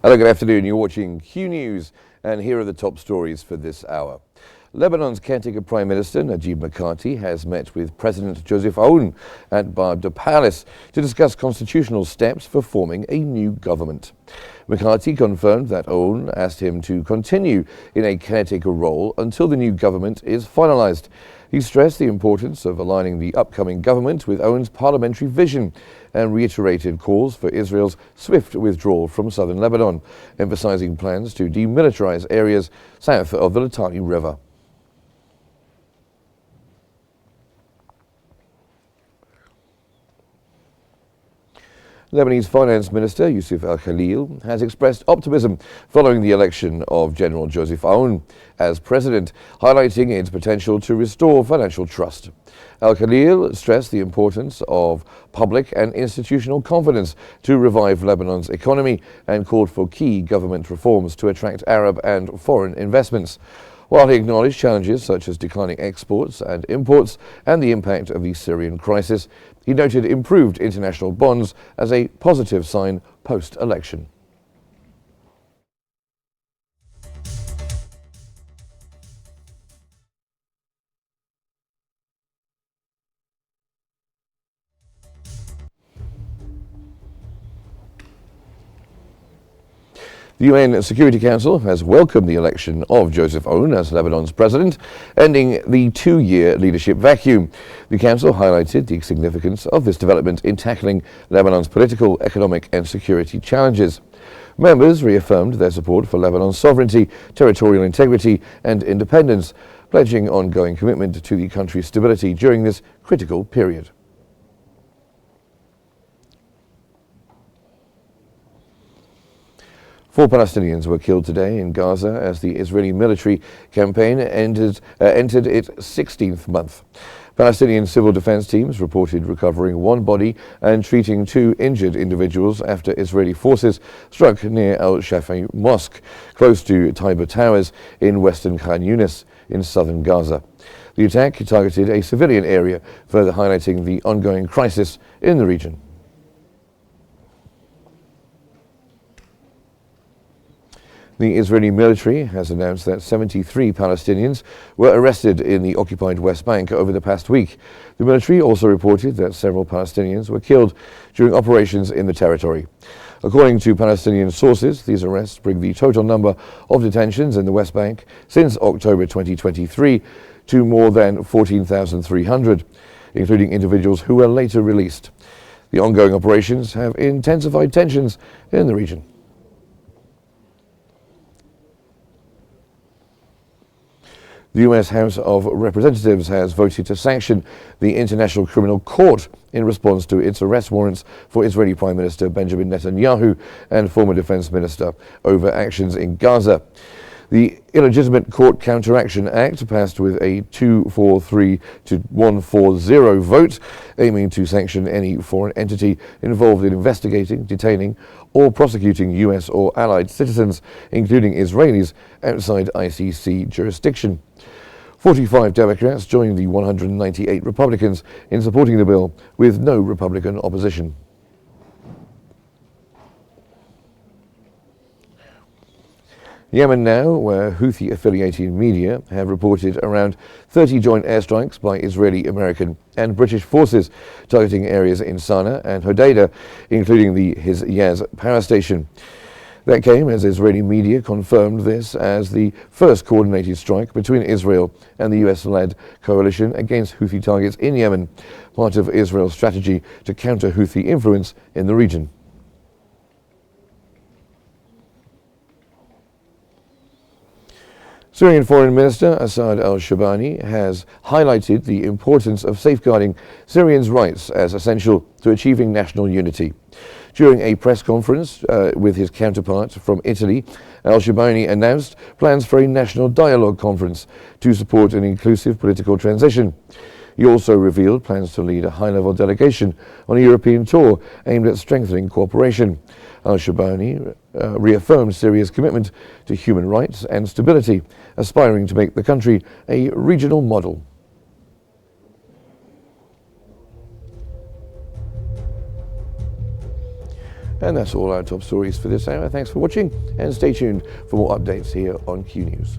Hello, good afternoon. You're watching Q News, and here are the top stories for this hour. Lebanon's caretaker Prime Minister Najib Mikati has met with President Joseph Aoun at Barda Palace to discuss constitutional steps for forming a new government. Mikati confirmed that Aoun asked him to continue in a caretaker role until the new government is finalized. He stressed the importance of aligning the upcoming government with Aoun's parliamentary vision and reiterated calls for Israel's swift withdrawal from southern Lebanon, emphasizing plans to demilitarize areas south of the Litani River. Lebanese Finance Minister Youssef Al-Khalil has expressed optimism following the election of General Joseph Aoun as president, highlighting its potential to restore financial trust. Al-Khalil stressed the importance of public and institutional confidence to revive Lebanon's economy and called for key government reforms to attract Arab and foreign investments. While he acknowledged challenges such as declining exports and imports and the impact of the Syrian crisis, he noted improved international bonds as a positive sign post-election. The UN Security Council has welcomed the election of Joseph Aoun as Lebanon's president, ending the two-year leadership vacuum. The Council highlighted the significance of this development in tackling Lebanon's political, economic and security challenges. Members reaffirmed their support for Lebanon's sovereignty, territorial integrity and independence, pledging ongoing commitment to the country's stability during this critical period. Four Palestinians were killed today in Gaza as the Israeli military campaign entered its 16th month. Palestinian civil defense teams reported recovering one body and treating two injured individuals after Israeli forces struck near Al-Shafi Mosque, close to Taiba Towers in western Khan Yunis in southern Gaza. The attack targeted a civilian area, further highlighting the ongoing crisis in the region. The Israeli military has announced that 73 Palestinians were arrested in the occupied West Bank over the past week. The military also reported that several Palestinians were killed during operations in the territory. According to Palestinian sources, these arrests bring the total number of detentions in the West Bank since October 2023 to more than 14,300, including individuals who were later released. The ongoing operations have intensified tensions in the region. The U.S. House of Representatives has voted to sanction the International Criminal Court in response to its arrest warrants for Israeli Prime Minister Benjamin Netanyahu and former Defense Minister over actions in Gaza. The Illegitimate Court Counteraction Act passed with a 243 to 140 vote, aiming to sanction any foreign entity involved in investigating, detaining, or prosecuting U.S. or allied citizens, including Israelis, outside ICC jurisdiction. 45 Democrats joined the 198 Republicans in supporting the bill, with no Republican opposition. Yemen now, where Houthi-affiliated media have reported around 30 joint airstrikes by Israeli, American and British forces targeting areas in Sana'a and Hodeidah, including the Hizyaz power station. That came as Israeli media confirmed this as the first coordinated strike between Israel and the US-led coalition against Houthi targets in Yemen, part of Israel's strategy to counter Houthi influence in the region. Syrian Foreign Minister Assad al-Shabani has highlighted the importance of safeguarding Syrians' rights as essential to achieving national unity. During a press conference with his counterpart from Italy, al-Shabani announced plans for a national dialogue conference to support an inclusive political transition. He also revealed plans to lead a high-level delegation on a European tour aimed at strengthening cooperation. Al-Shabani reaffirmed Syria's commitment to human rights and stability, aspiring to make the country a regional model. And that's all our top stories for this hour. Thanks for watching, and stay tuned for more updates here on Q News.